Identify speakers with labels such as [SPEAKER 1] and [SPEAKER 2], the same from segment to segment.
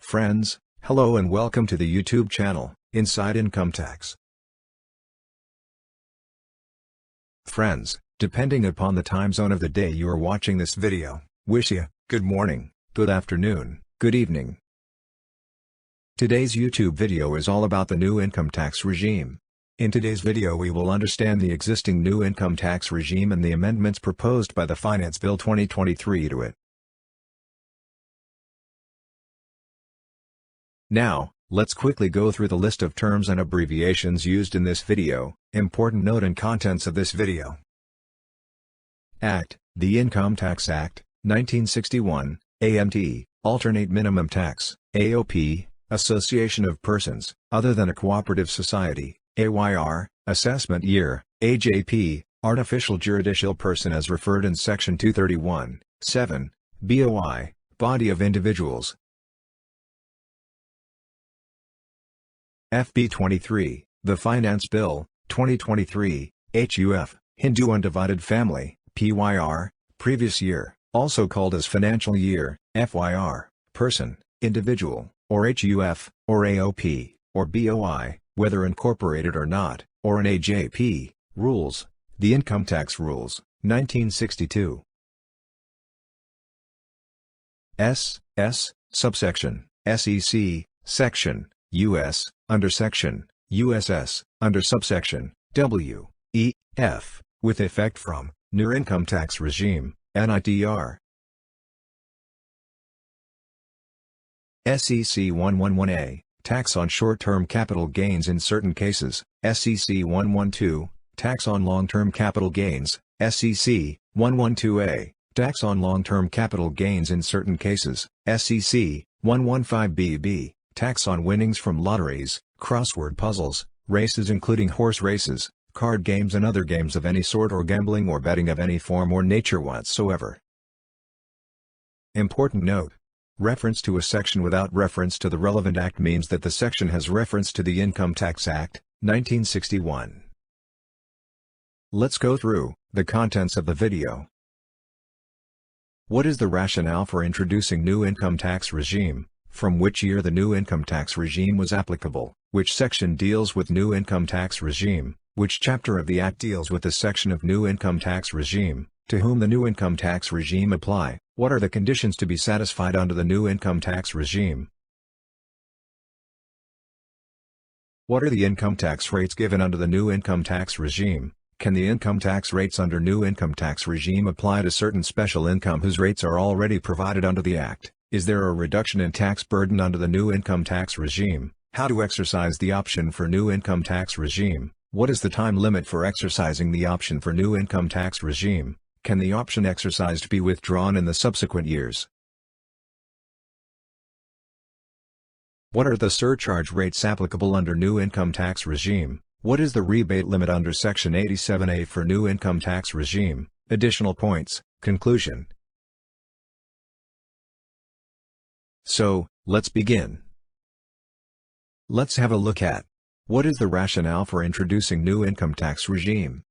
[SPEAKER 1] Friends, hello and welcome to the YouTube channel, Inside Income Tax. Friends, depending upon the time zone of the day you are watching this video, wish you good morning, good afternoon, good evening. Today's YouTube video is all about the new income tax regime. In today's video we will understand the existing new income tax regime and the amendments proposed by the Finance Bill 2023 to it. Now, let's quickly go through the list of terms and abbreviations used in this video. Important note and contents of this video. Act, the Income Tax Act, 1961, AMT, Alternate Minimum Tax, AOP, Association of Persons, other than a Cooperative Society, AYR, Assessment Year, AJP, Artificial Juridical Person as referred in Section 231, 7, BOI, Body of Individuals. FB 23, the Finance Bill, 2023, HUF, Hindu Undivided Family, PYR, Previous Year, also called as Financial Year, FYR, Person, Individual, or HUF, or AOP, or BOI, whether incorporated or not, or an AJP, Rules, the Income Tax Rules, 1962. Subsection, SEC, Section, US, under Section, USS, under Subsection, W, E, F, with effect from, New Income Tax Regime, NITR. SEC 111A, Tax on Short-Term Capital Gains in Certain Cases, SEC 112, Tax on Long-Term Capital Gains, SEC 112A, Tax on Long-Term Capital Gains in Certain Cases, SEC 115BB, Tax on Winnings from Lotteries, Crossword Puzzles, Races including horse races, card games and other games of any sort or gambling or betting of any form or nature whatsoever. Important note. Reference to a section without reference to the relevant act means that the section has reference to the Income Tax Act, 1961. Let's go through the contents of the video. What is the rationale for introducing new income tax regime? From which year the new income tax regime was applicable? Which section deals with new income tax regime? Which chapter of the Act deals with the section of new income tax regime? To whom the new income tax regime apply? What are the conditions to be satisfied under the new income tax regime? What are the income tax rates given under the new income tax regime? Can the income tax rates under new income tax regime apply to certain special income whose rates are already provided under the Act? Is there a reduction in tax burden under the new income tax regime? How to exercise the option for new income tax regime? What is the time limit for exercising the option for new income tax regime? Can the option exercised be withdrawn in the subsequent years? What are the surcharge rates applicable under new income tax regime? What is the rebate limit under Section 87A for new income tax regime? Additional points. Conclusion. So, let's begin. Let's have a look at what is the rationale for introducing new income tax regime.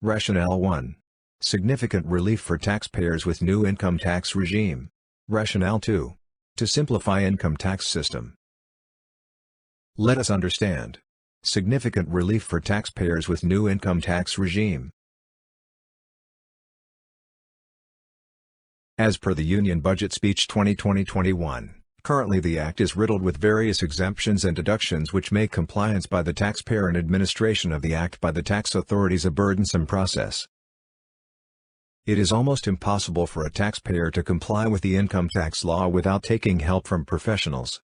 [SPEAKER 1] Rationale 1. Significant relief for taxpayers with new income tax regime. Rationale 2. To simplify income tax system. Let us understand. Significant relief for taxpayers with new income tax regime. As per the Union Budget Speech 2020-21, currently the Act is riddled with various exemptions and deductions which make compliance by the taxpayer and administration of the Act by the tax authorities a burdensome process. It is almost impossible for a taxpayer to comply with the income tax law without taking help from professionals.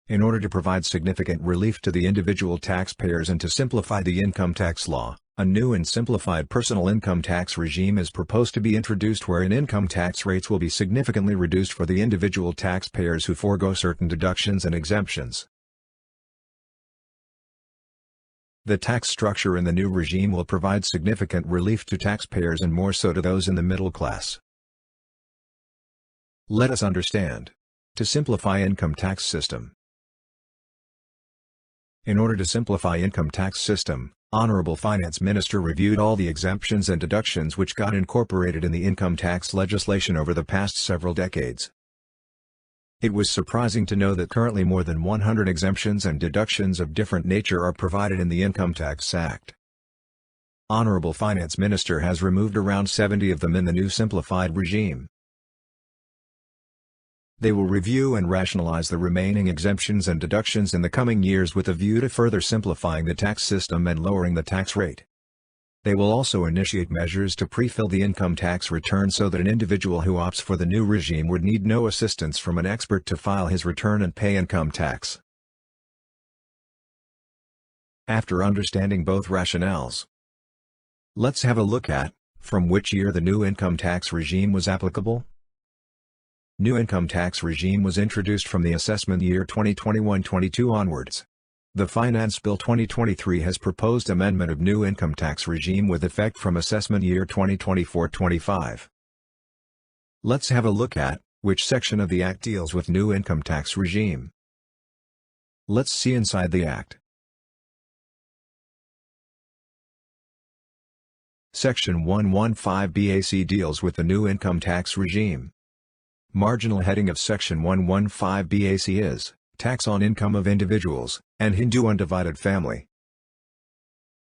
[SPEAKER 1] In order to provide significant relief to the individual taxpayers and to simplify the income tax law, a new and simplified personal income tax regime is proposed to be introduced wherein income tax rates will be significantly reduced for the individual taxpayers who forego certain deductions and exemptions. The tax structure in the new regime will provide significant relief to taxpayers and more so to those in the middle class. Let us understand. To simplify income tax system. In order to simplify income tax system, Honorable Finance Minister reviewed all the exemptions and deductions which got incorporated in the income tax legislation over the past several decades. It was surprising to know that currently more than 100 exemptions and deductions of different nature are provided in the Income Tax Act. Honorable Finance Minister has removed around 70 of them in the new simplified regime. They will review and rationalize the remaining exemptions and deductions in the coming years with a view to further simplifying the tax system and lowering the tax rate. They will also initiate measures to pre-fill the income tax return so that an individual who opts for the new regime would need no assistance from an expert to file his return and pay income tax. After understanding both rationales, let's have a look at, from which year the new income tax regime was applicable. New income tax regime was introduced from the assessment year 2021-22 onwards. The Finance Bill 2023 has proposed amendment of new income tax regime with effect from assessment year 2024-25. Let's have a look at, which section of the Act deals with new income tax regime. Let's see inside the Act. Section 115 BAC deals with the new income tax regime. Marginal heading of Section 115 BAC is, Tax on Income of Individuals, and Hindu Undivided Family.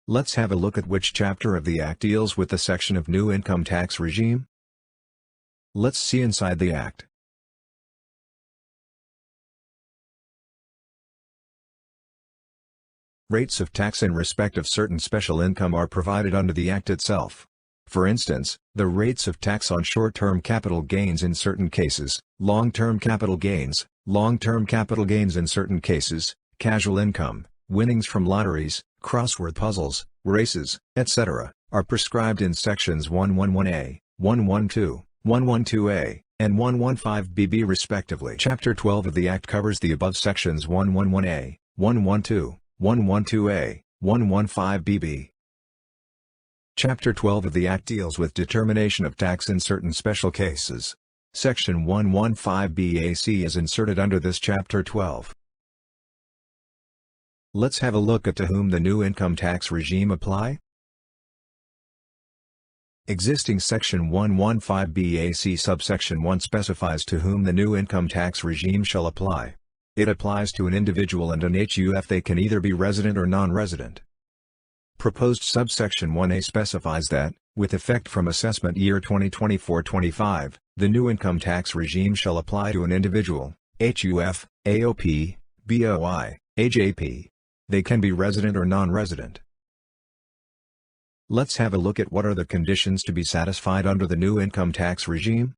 [SPEAKER 1] Let's have a look at which chapter of the Act deals with the section of new income tax regime. Let's see inside the Act. Rates of tax in respect of certain special income are provided under the Act itself. For instance, the rates of tax on short-term capital gains in certain cases, long-term capital gains in certain cases, casual income, winnings from lotteries, crossword puzzles, races, etc., are prescribed in Sections 111A, 112, 112A, and 115BB respectively. Chapter 12 of the Act covers the above sections 111A, 112, 112A, 115BB. Chapter 12 of the Act deals with determination of tax in certain special cases. Section 115 BAC is inserted under this Chapter 12. Let's have a look at to whom the new income tax regime apply. Existing Section 115 BAC subsection 1 specifies to whom the new income tax regime shall apply. It applies to an individual and an HUF. They can either be resident or non-resident. Proposed subsection 1A specifies that, with effect from assessment year 2024-25, the new income tax regime shall apply to an individual, HUF, AOP, BOI, AJP. They can be resident or non-resident. Let's have a look at what are the conditions to be satisfied under the new income tax regime.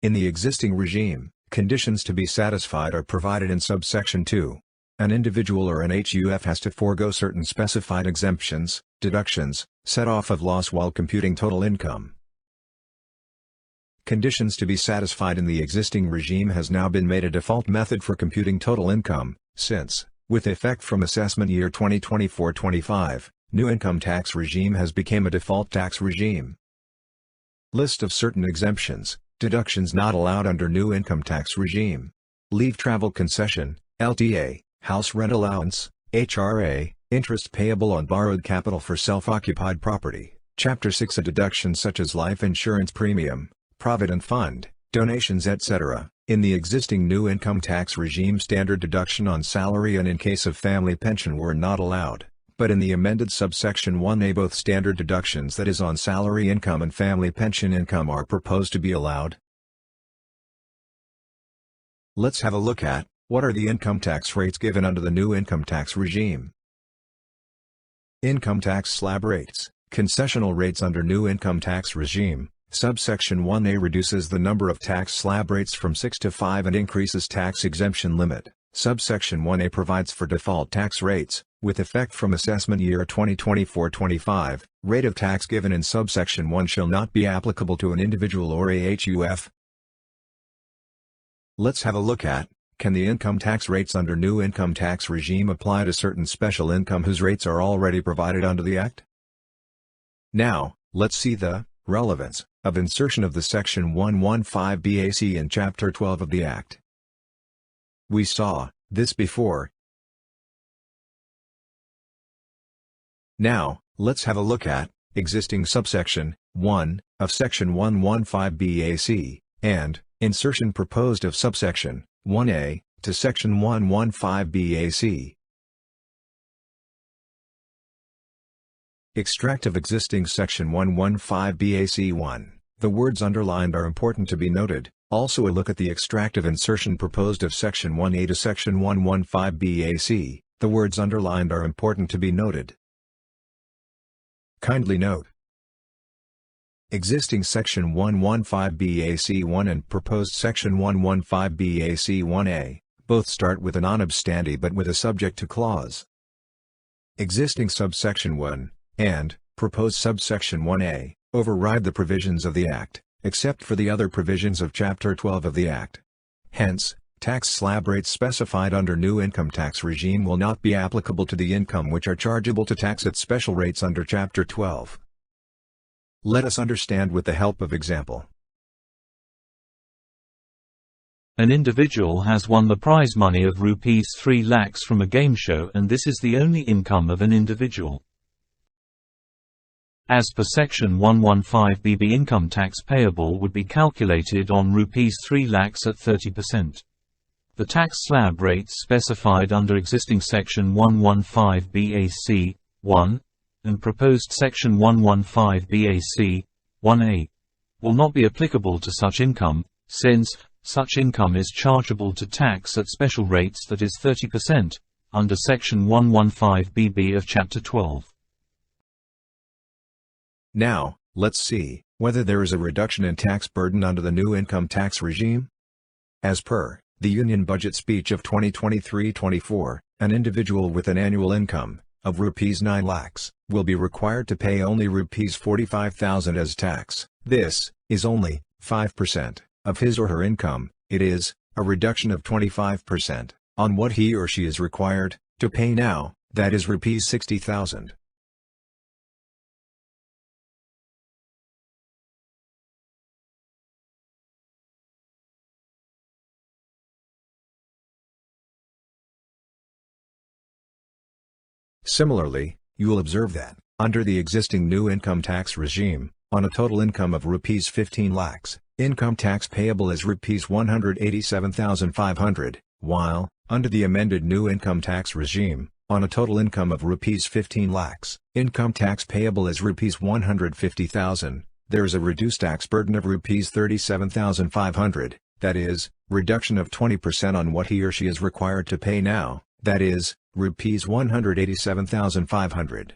[SPEAKER 1] In the existing regime, conditions to be satisfied are provided in subsection 2. An individual or an HUF has to forego certain specified exemptions, deductions, set-off of loss while computing total income. Conditions to be satisfied in the existing regime has now been made a default method for computing total income, since, with effect from assessment year 2024-25, new income tax regime has become a default tax regime. List of certain exemptions, deductions not allowed under new income tax regime. Leave travel concession, LTA. House rent allowance, HRA, interest payable on borrowed capital for self-occupied property. Chapter 6. A deduction such as life insurance premium, provident fund, donations etc. In the existing new income tax regime, standard deduction on salary and in case of family pension were not allowed, but in the amended subsection 1A both standard deductions, that is on salary income and family pension income, are proposed to be allowed. Let's have a look at what are the income tax rates given under the new income tax regime. Income tax slab rates, concessional rates under new income tax regime. Subsection 1A reduces the number of tax slab rates from 6 to 5 and increases tax exemption limit. Subsection 1A provides for default tax rates, with effect from assessment year 2024-25. Rate of tax given in subsection 1 shall not be applicable to an individual or a HUF. Let's have a look at, can the income tax rates under new income tax regime apply to certain special income whose rates are already provided under the Act? Now, let's see the relevance of insertion of the Section 115 BAC in Chapter 12 of the Act. We saw this before. Now, let's have a look at existing subsection 1 of Section 115 BAC and Insertion proposed of subsection 1a to section 115 BAC. Extract of existing section 115 BAC1. The words underlined are important to be noted. Also a look at the extract of insertion proposed of section 1a to section 115 BAC. The words underlined are important to be noted. Kindly note: existing section 115 BAC1 and proposed section 115 BAC1A, both start with a non-obstante but with a subject to clause. Existing subsection 1, and proposed subsection 1A, override the provisions of the Act, except for the other provisions of Chapter 12 of the Act. Hence, tax slab rates specified under new income tax regime will not be applicable to the income which are chargeable to tax at special rates under Chapter 12. Let us understand with the help of example.
[SPEAKER 2] An individual has won the prize money of rupees 3 lakhs from a game show, and this is the only income of an individual. As per section 115 BB, income tax payable would be calculated on rupees 3 lakhs at 30%. The tax slab rates specified under existing section 115 BAC 1 and proposed section 115 BAC 1A will not be applicable to such income, since such income is chargeable to tax at special rates, that is 30%, under section 115 BB of Chapter 12.
[SPEAKER 1] Now, let's see whether there is a reduction in tax burden under the new income tax regime. As per the Union Budget Speech of 2023-24, an individual with an annual income of rupees 9 lakhs will be required to pay only rupees 45,000 as tax. This is only 5% of his or her income. It is a reduction of 25% on what he or she is required to pay now, that is rupees 60,000. Similarly, you will observe that, under the existing new income tax regime, on a total income of rupees 15 lakhs, income tax payable is rupees 187,500, while, under the amended new income tax regime, on a total income of rupees 15 lakhs, income tax payable is rupees 150,000, there is a reduced tax burden of rupees 37,500, that is, reduction of 20% on what he or she is required to pay now, that is, rupees 187,500.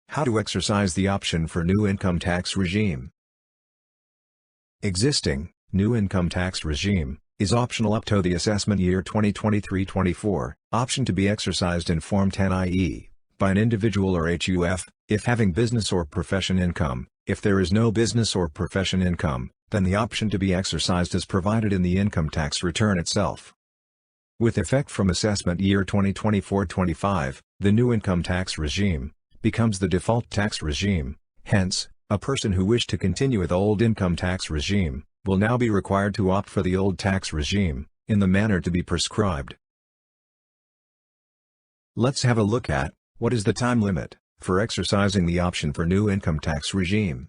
[SPEAKER 1] How to exercise the option for new income tax regime. Existing new income tax regime is optional up to the assessment year 2023-24, option to be exercised in Form 10, i.e., by an individual or HUF, if having business or profession income. If there is no business or profession income, then the option to be exercised is provided in the income tax return itself. With effect from assessment year 2024-25, the new income tax regime becomes the default tax regime. Hence, a person who wished to continue with the old income tax regime will now be required to opt for the old tax regime, in the manner to be prescribed. Let's have a look at, what is the time limit, for exercising the option for new income tax regime.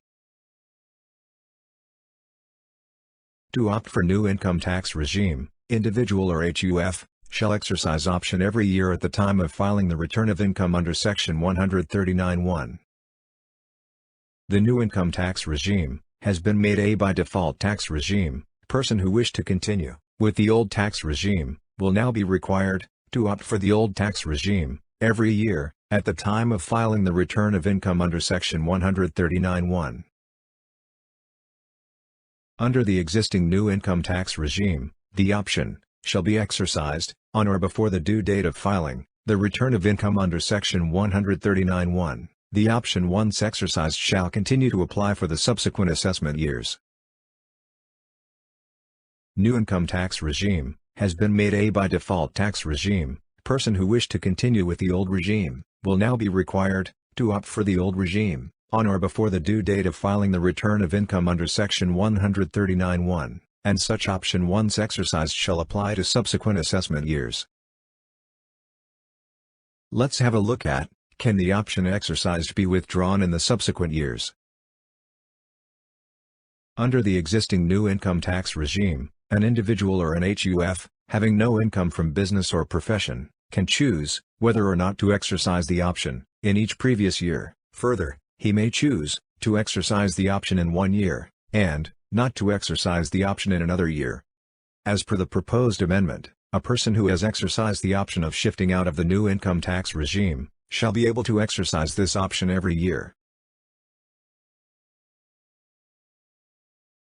[SPEAKER 1] To opt for new income tax regime, individual or HUF, shall exercise option every year at the time of filing the return of income under section 139(1). The new income tax regime has been made a by default tax regime. Person who wished to continue with the old tax regime will now be required to opt for the old tax regime every year at the time of filing the return of income under section 139(1). Under the existing new income tax regime, the option shall be exercised on or before the due date of filing the return of income under section 139(1). The option once exercised shall continue to apply for the subsequent assessment years. New income tax regime has been made a by default tax regime. Person who wished to continue with the old regime will now be required to opt for the old regime on or before the due date of filing the return of income under section 139(1). and such option once exercised shall apply to subsequent assessment years. Let's have a look at, can the option exercised be withdrawn in the subsequent years? Under the existing new income tax regime, an individual or an HUF, having no income from business or profession, can choose whether or not to exercise the option in each previous year. Further, he may choose to exercise the option in 1 year, and not to exercise the option in another year. As per the proposed amendment, a person who has exercised the option of shifting out of the new income tax regime shall be able to exercise this option every year.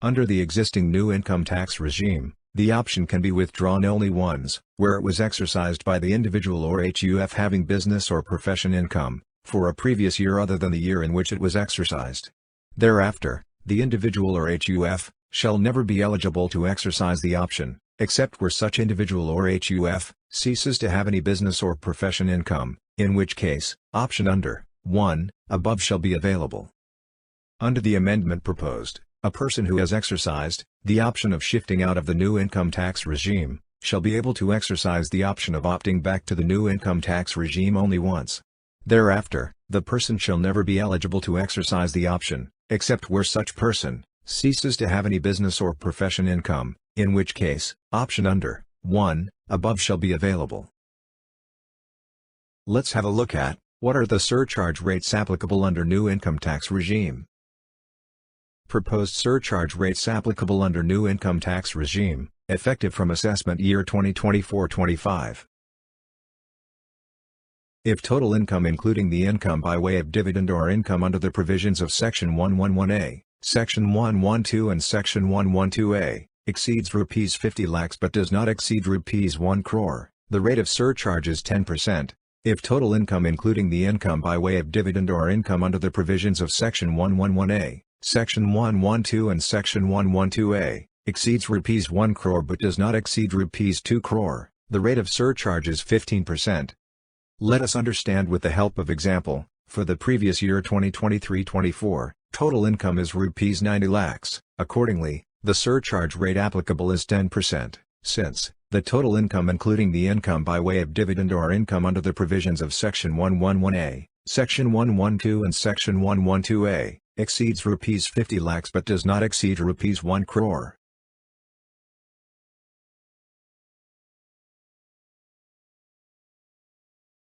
[SPEAKER 1] Under the existing new income tax regime, the option can be withdrawn only once, where it was exercised by the individual or HUF having business or profession income, for a previous year other than the year in which it was exercised. Thereafter, the individual or HUF shall never be eligible to exercise the option, except where such individual or HUF ceases to have any business or profession income, in which case, option under 1 above shall be available. Under the amendment proposed, a person who has exercised the option of shifting out of the new income tax regime shall be able to exercise the option of opting back to the new income tax regime only once. Thereafter, the person shall never be eligible to exercise the option, except where such person ceases to have any business or profession income, in which case, option under 1 above shall be available. Let's have a look at, what are the surcharge rates applicable under new income tax regime? Proposed surcharge rates applicable under new income tax regime, effective from assessment year 2024-25. If total income including the income by way of dividend or income under the provisions of Section 111A, Section 112 and Section 112A, exceeds Rs 50 lakhs but does not exceed Rs 1 crore, the rate of surcharge is 10%. If total income including the income by way of dividend or income under the provisions of Section 111A, Section 112 and Section 112A, exceeds Rs 1 crore but does not exceed Rs 2 crore, the rate of surcharge is 15%. Let us understand with the help of example. For the previous year 2023-24, total income is Rs 90 lakhs, accordingly, the surcharge rate applicable is 10%, since the total income including the income by way of dividend or income under the provisions of Section 111A, Section 112 and Section 112A, exceeds Rs 50 lakhs but does not exceed Rs 1 crore.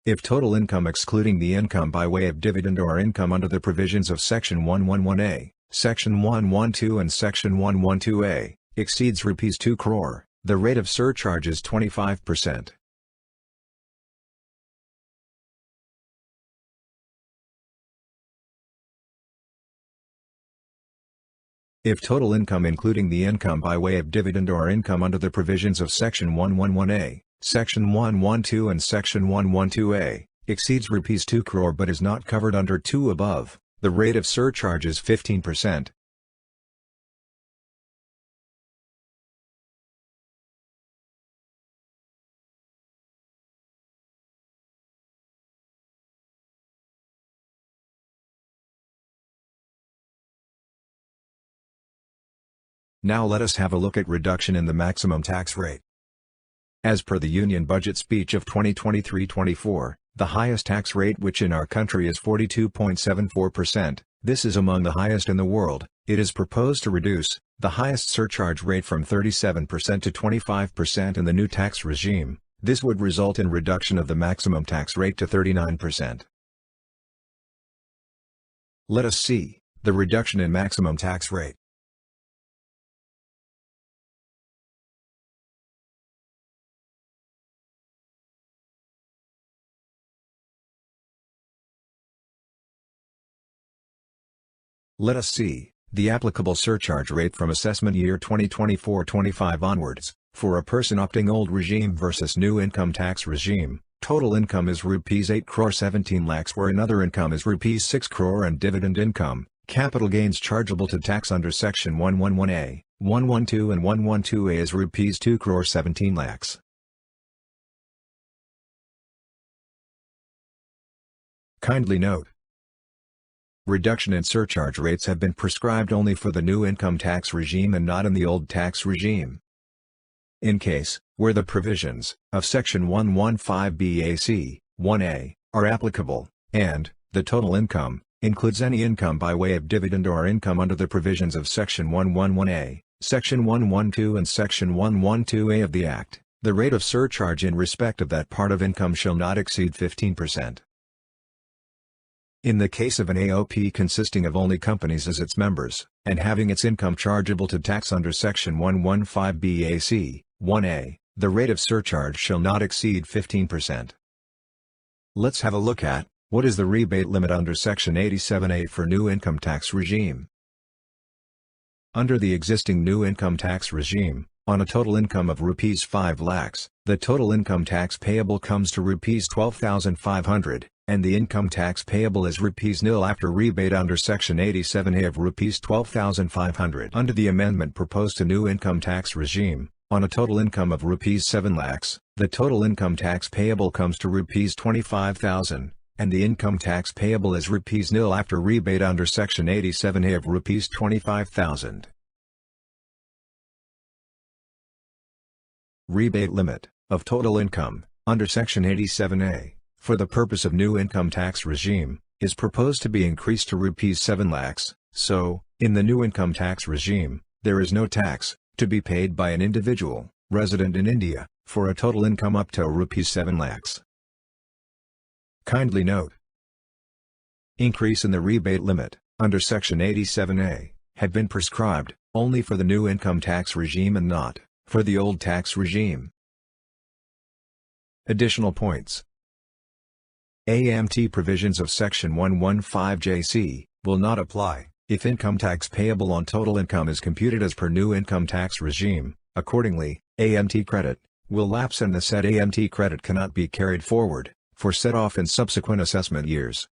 [SPEAKER 1] If total income excluding the income by way of dividend or income under the provisions of Section 111A, Section 112 and Section 112A, exceeds Rs 2 crore, the rate of surcharge is 25%. If total income including the income by way of dividend or income under the provisions of Section 111A, Section 112 and Section 112A, exceeds Rs 2 crore but is not covered under 2 above, the rate of surcharge is 15%. Now let us have a look at reduction in the maximum tax rate. As per the Union Budget Speech of 2023-24, the highest tax rate which in our country is 42.74%, this is among the highest in the world. It is proposed to reduce the highest surcharge rate from 37% to 25% in the new tax regime. This would result in reduction of the maximum tax rate to 39%. Let us see the reduction in maximum tax rate. Let us see the applicable surcharge rate from assessment year 2024-25 onwards, for a person opting old regime versus new income tax regime. Total income is Rs 8 crore 17 lakhs where another income is Rs 6 crore and dividend income. Capital gains chargeable to tax under Section 111A, 112 and 112A is Rs 2 crore 17 lakhs. Kindly note reduction in surcharge rates have been prescribed only for the new income tax regime and not in the old tax regime. In case where the provisions of Section 115BAC 1A are applicable, and the total income includes any income by way of dividend or income under the provisions of Section 111A, Section 112 and Section 112A of the Act, the rate of surcharge in respect of that part of income shall not exceed 15%. In the case of an AOP consisting of only companies as its members, and having its income chargeable to tax under Section 115BAC 1A, the rate of surcharge shall not exceed 15%. Let's have a look at what is the rebate limit under Section 87A for new income tax regime. Under the existing new income tax regime, on a total income of Rs 5 lakhs, the total income tax payable comes to Rs 12,500, and the income tax payable is Rs nil after rebate under Section 87A of Rs 12,500. Under the amendment proposed to new income tax regime, on a total income of Rs 7 lakhs, the total income tax payable comes to Rs 25,000, and the income tax payable is Rs nil after rebate under Section 87A of Rs 25,000. Rebate limit of total income under Section 87A for the purpose of new income tax regime is proposed to be increased to Rs 7 lakhs. So, in the new income tax regime, there is no tax to be paid by an individual resident in India for a total income up to Rs 7 lakhs. Kindly note, increase in the rebate limit under Section 87A had been prescribed only for the new income tax regime and not for the old tax regime. Additional points. AMT provisions of Section 115JC will not apply if income tax payable on total income is computed as per new income tax regime. Accordingly, AMT credit will lapse and the said AMT credit cannot be carried forward for set-off in subsequent assessment years.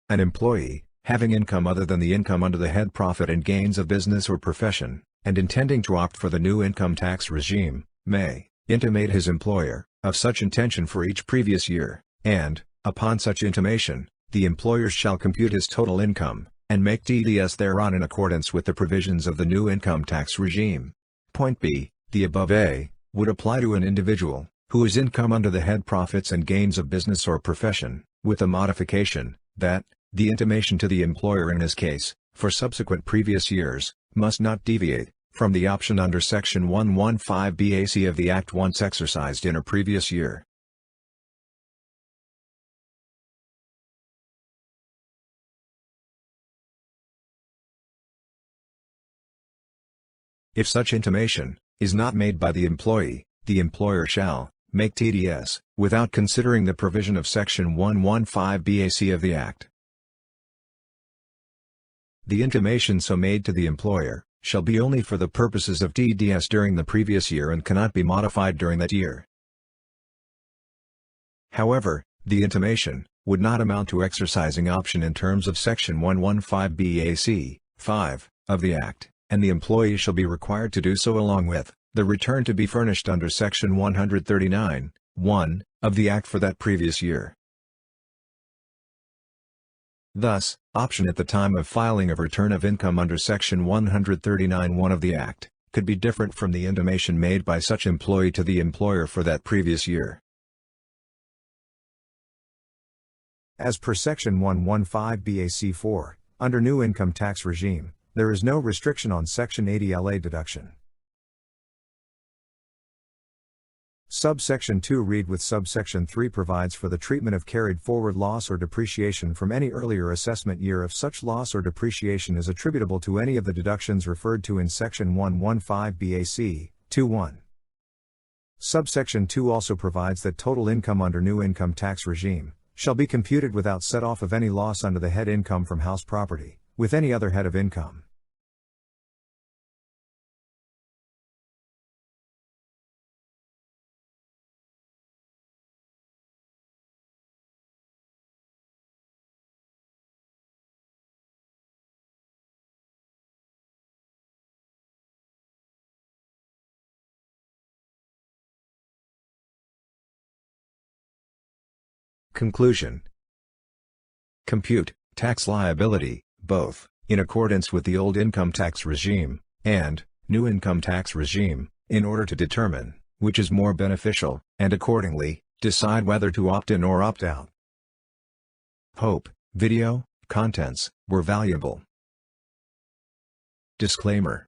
[SPEAKER 1] An employee having income other than the income under the head profit and gains of business or profession, and intending to opt for the new income tax regime, may intimate his employer of such intention for each previous year, and, upon such intimation, the employer shall compute his total income, and make TDS thereon in accordance with the provisions of the new income tax regime. Point B. The above A would apply to an individual whose income under the head profits and gains of business or profession, with the modification that the intimation to the employer in his case, for subsequent previous years, must not deviate from the option under Section 115BAC of the Act once exercised in a previous year. If such intimation is not made by the employer shall make TDS without considering the provision of Section 115BAC of the Act. The intimation so made to the employer shall be only for the purposes of TDS during the previous year and cannot be modified during that year. However, the intimation would not amount to exercising option in terms of Section 115BAC 5 of the Act, and the employee shall be required to do so along with the return to be furnished under Section 139 (1) of the Act for that previous year. Thus, option at the time of filing of return of income under Section 139(1) of the Act could be different from the intimation made by such employee to the employer for that previous year. As per Section 115BAC 4, under new income tax regime, there is no restriction on Section 80LA deduction. Subsection 2 read with Subsection 3 provides for the treatment of carried forward loss or depreciation from any earlier assessment year if such loss or depreciation is attributable to any of the deductions referred to in Section 115BAC 2(1). Subsection 2 also provides that total income under new income tax regime shall be computed without set-off of any loss under the head income from house property, with any other head of income. Conclusion. Compute tax liability, both in accordance with the old income tax regime and new income tax regime, in order to determine which is more beneficial, and accordingly, decide whether to opt in or opt out. Hope video contents were valuable. Disclaimer.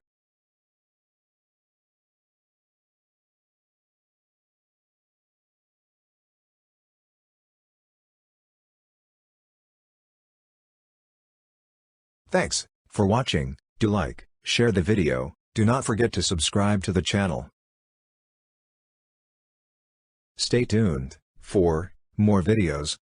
[SPEAKER 1] Thanks for watching. Do like, share the video, do not forget to subscribe to the channel. Stay tuned for more videos.